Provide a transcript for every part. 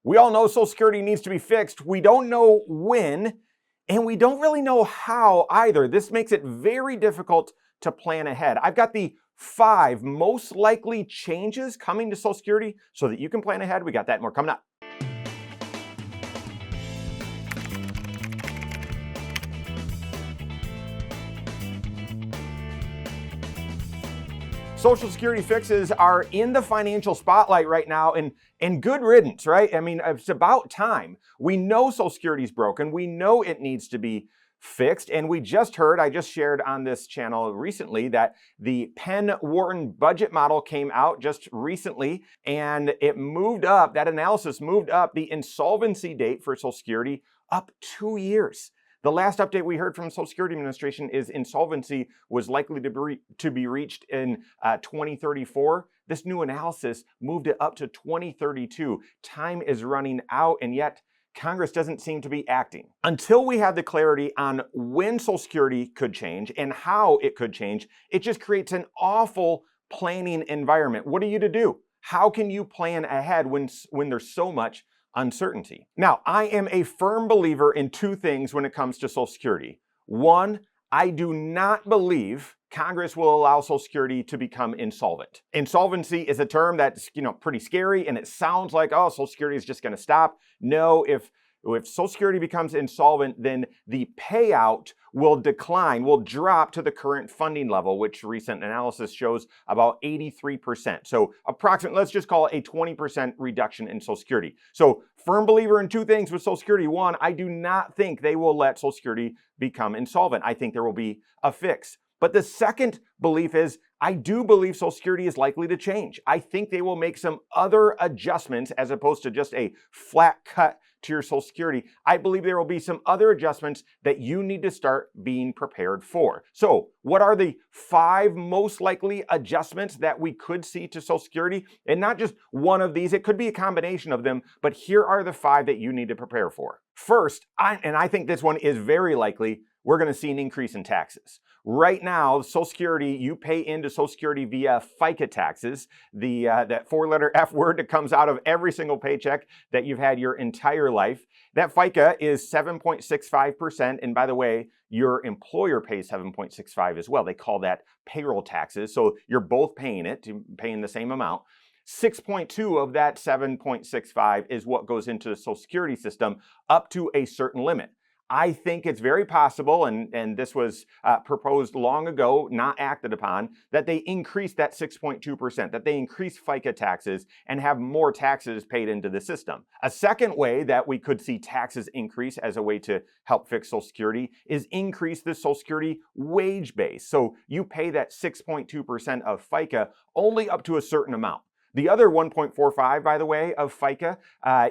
We all know Social Security needs to be fixed. We don't know when, and we don't really know how either. This makes it very difficult to plan ahead. I've got the 5 most likely changes coming to Social Security so that you can plan ahead. We got that and more coming up. Social Security fixes are in the financial spotlight right now, and good riddance, right? I mean, it's about time. We know Social Security is broken. We know it needs to be fixed. And we just heard, I just shared on this channel recently that the Penn-Wharton budget model came out just recently, and it moved up, that analysis moved up the insolvency date for Social Security up 2 years. The last update we heard from the Social Security Administration is insolvency was likely to be reached in 2034. This new analysis moved it up to 2032. Time is running out, and yet Congress doesn't seem to be acting. Until we have the clarity on when Social Security could change and how it could change, it just creates an awful planning environment. What are you to do? How can you plan ahead when there's so much uncertainty? Now, I am a firm believer in 2 things when it comes to Social Security. 1, I do not believe Congress will allow Social Security to become insolvent. Insolvency is a term that's, pretty scary, and it sounds like, oh, Social Security is just going to stop. No, if Social Security becomes insolvent, then the payout will decline, will drop to the current funding level, which recent analysis shows about 83%. So approximately, let's just call it a 20% reduction in Social Security. So firm believer in 2 things with Social Security. 1, I do not think they will let Social Security become insolvent. I think there will be a fix. But the second belief is I do believe Social Security is likely to change. I think they will make some other adjustments as opposed to just a flat cut to your Social Security. I believe there will be some other adjustments that you need to start being prepared for. So what are the 5 most likely adjustments that we could see to Social Security? And not just one of these, it could be a combination of them, but here are the 5 that you need to prepare for. First, I think this one is very likely, we're going to see an increase in taxes. Right now, Social Security, you pay into Social Security via FICA taxes, that 4-letter F word that comes out of every single paycheck that you've had your entire life. That FICA is 7.65%, and by the way, your employer pays 7.65 as well. They call that payroll taxes, so you're both paying the same amount. 6.2 of that 7.65 is what goes into the Social Security system up to a certain limit. I think it's very possible, and this was proposed long ago, not acted upon, that they increase that 6.2%, that they increase FICA taxes and have more taxes paid into the system. A second way that we could see taxes increase as a way to help fix Social Security is increase the Social Security wage base. So you pay that 6.2% of FICA only up to a certain amount. The other 1.45, by the way, of FICA,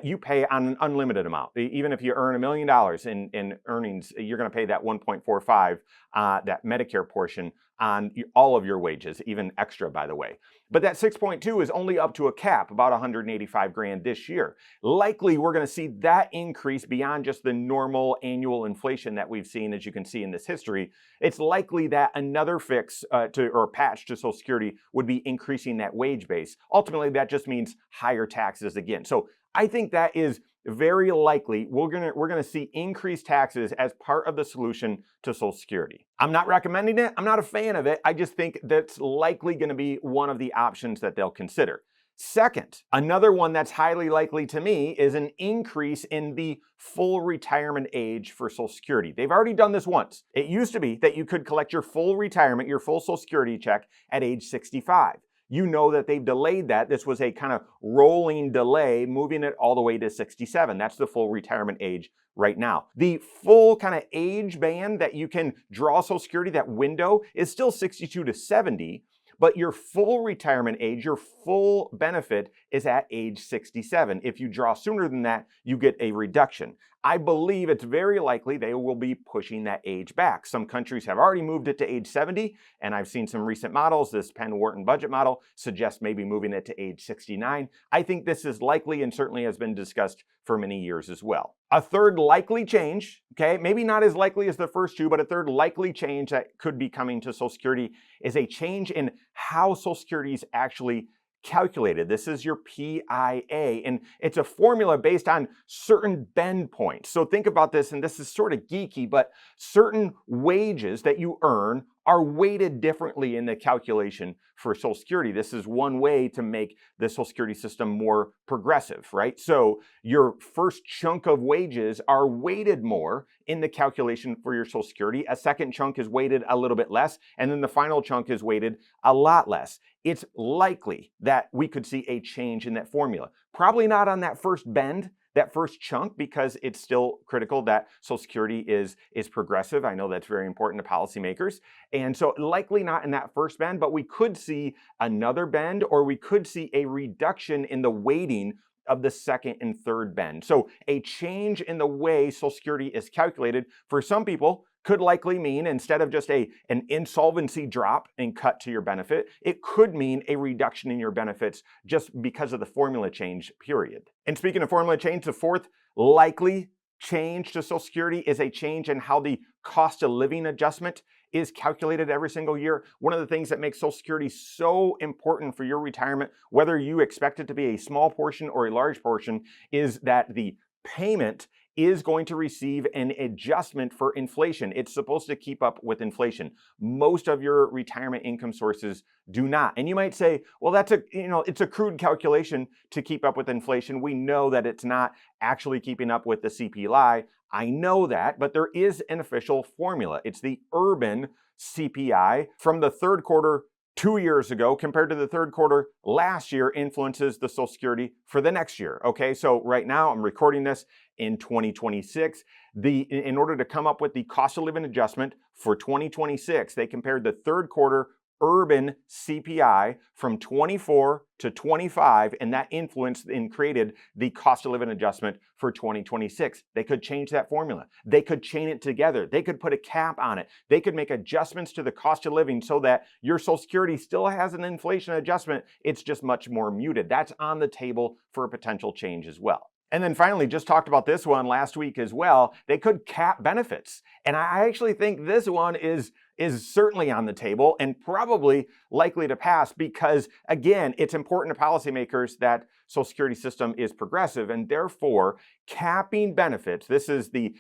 you pay on an unlimited amount. Even if you earn $1 million in earnings, you're going to pay that 1.45, that Medicare portion on all of your wages, even extra, by the way. But that 6.2 is only up to a cap, about $185,000 this year. Likely, we're going to see that increase beyond just the normal annual inflation that we've seen, as you can see in this history. It's likely that another fix or patch to Social Security would be increasing that wage base. Ultimately, that just means higher taxes again. So I think that is very likely we're gonna see increased taxes as part of the solution to Social Security. I'm not recommending it. I'm not a fan of it. I just think that's likely going to be one of the options that they'll consider. Second, another one that's highly likely to me is an increase in the full retirement age for Social Security. They've already done this once. It used to be that you could collect your full retirement, your full Social Security check at age 65. You know that they've delayed that. This was a kind of rolling delay, moving it all the way to 67. That's the full retirement age right now. The full kind of age band that you can draw Social Security, that window, is still 62 to 70, but your full retirement age, your full benefit is at age 67. If you draw sooner than that, you get a reduction. I believe it's very likely they will be pushing that age back. Some countries have already moved it to age 70, and I've seen some recent models. This Penn-Wharton budget model suggests maybe moving it to age 69. I think this is likely and certainly has been discussed for many years as well. A third likely change, okay, maybe not as likely as the first 2, but a third likely change that could be coming to Social Security is a change in how Social Security is actually calculated. This is your PIA, and it's a formula based on certain bend points. So think about this, and this is sort of geeky, but certain wages that you earn are weighted differently in the calculation for Social Security. This is one way to make the Social Security system more progressive, right? So your first chunk of wages are weighted more in the calculation for your Social Security. A second chunk is weighted a little bit less, and then the final chunk is weighted a lot less. It's likely that we could see a change in that formula. Probably not on that first bend, that first chunk, because it's still critical that Social Security is progressive. I know that's very important to policymakers. And so likely not in that first bend, but we could see another bend, or we could see a reduction in the weighting of the second and third bend. So a change in the way Social Security is calculated for some people could likely mean, instead of just an insolvency drop and cut to your benefit, it could mean a reduction in your benefits just because of the formula change, period. And speaking of formula change, the fourth likely change to Social Security is a change in how the cost of living adjustment is calculated every single year. One of the things that makes Social Security so important for your retirement, whether you expect it to be a small portion or a large portion, is that the payment is going to receive an adjustment for inflation. It's supposed to keep up with inflation. Most of your retirement income sources do not. And you might say, well, it's a crude calculation to keep up with inflation. We know that it's not actually keeping up with the CPI. I know that, but there is an official formula. It's the urban CPI from the third quarter 2 years ago compared to the third quarter last year influences the Social Security for the next year. Okay, so right now I'm recording this in 2026. In order to come up with the cost of living adjustment for 2026, they compared the third quarter urban CPI from 24 to 25, and that influenced and created the cost of living adjustment for 2026. They could change that formula. They could chain it together. They could put a cap on it. They could make adjustments to the cost of living so that your Social Security still has an inflation adjustment. It's just much more muted. That's on the table for a potential change as well. And then finally, just talked about this one last week as well, they could cap benefits. And I actually think this one is certainly on the table and probably likely to pass because, again, it's important to policymakers that Social Security system is progressive, and therefore capping benefits, this is the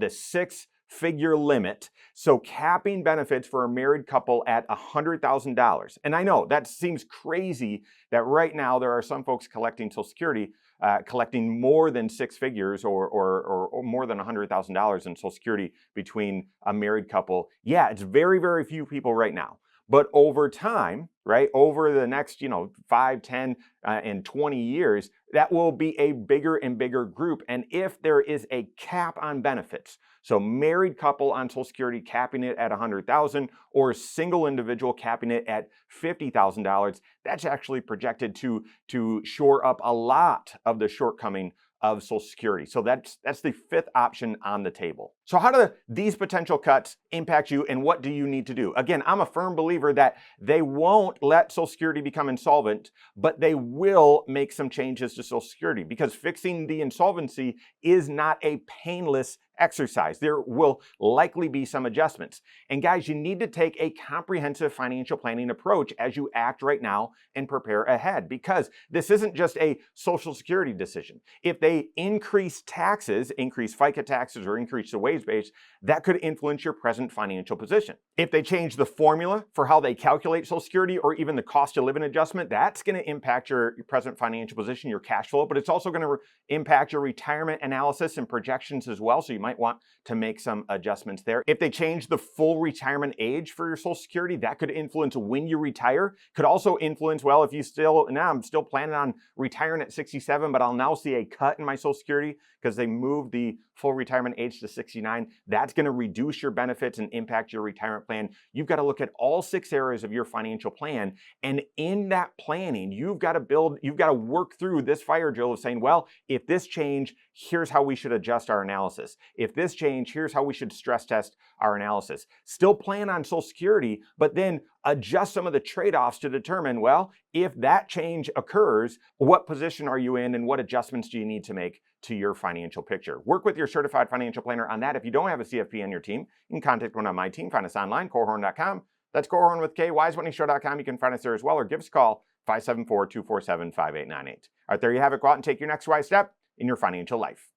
six-figure limit. So capping benefits for a married couple at $100,000. And I know that seems crazy that right now there are some folks collecting Social Security collecting more than six figures or more than $100,000 in Social Security between a married couple. Yeah, it's very, very few people right now. But over time, right, over the next 5, 10, and 20 years, that will be a bigger and bigger group. And if there is a cap on benefits, so married couple on Social Security capping it at $100,000 or single individual capping it at $50,000, that's actually projected to shore up a lot of the shortcoming of Social Security. So that's the fifth option on the table. So how do these potential cuts impact you, and what do you need to do? Again, I'm a firm believer that they won't let Social Security become insolvent, but they will make some changes to Social Security because fixing the insolvency is not a painless exercise. There will likely be some adjustments. And guys, you need to take a comprehensive financial planning approach as you act right now and prepare ahead, because this isn't just a Social Security decision. If they increase taxes, increase FICA taxes, or increase the wage base, that could influence your present financial position. If they change the formula for how they calculate Social Security or even the cost of living adjustment, that's going to impact your present financial position, your cash flow, but it's also going to impact your retirement analysis and projections as well. So you might want to make some adjustments there. If they change the full retirement age for your Social Security, that could influence when you retire. Could also influence, well, if you I'm still planning on retiring at 67, but I'll now see a cut in my Social Security because they moved the full retirement age to 69. That's going to reduce your benefits and impact your retirement plan. You've got to look at all 6 areas of your financial plan. And in that planning, you've got to work through this fire drill of saying, well, if this change, here's how we should adjust our analysis. If this change, here's how we should stress test our analysis. Still plan on Social Security, but then adjust some of the trade-offs to determine, well, if that change occurs, what position are you in and what adjustments do you need to make to your financial picture? Work with your certified financial planner on that. If you don't have a CFP on your team, you can contact one on my team. Find us online, Korhorn.com. That's Korhorn with K, wisemoneyshow.com. You can find us there as well, or give us a call, 574-247-5898. All right, there you have it. Go out and take your next wise step in your financial life.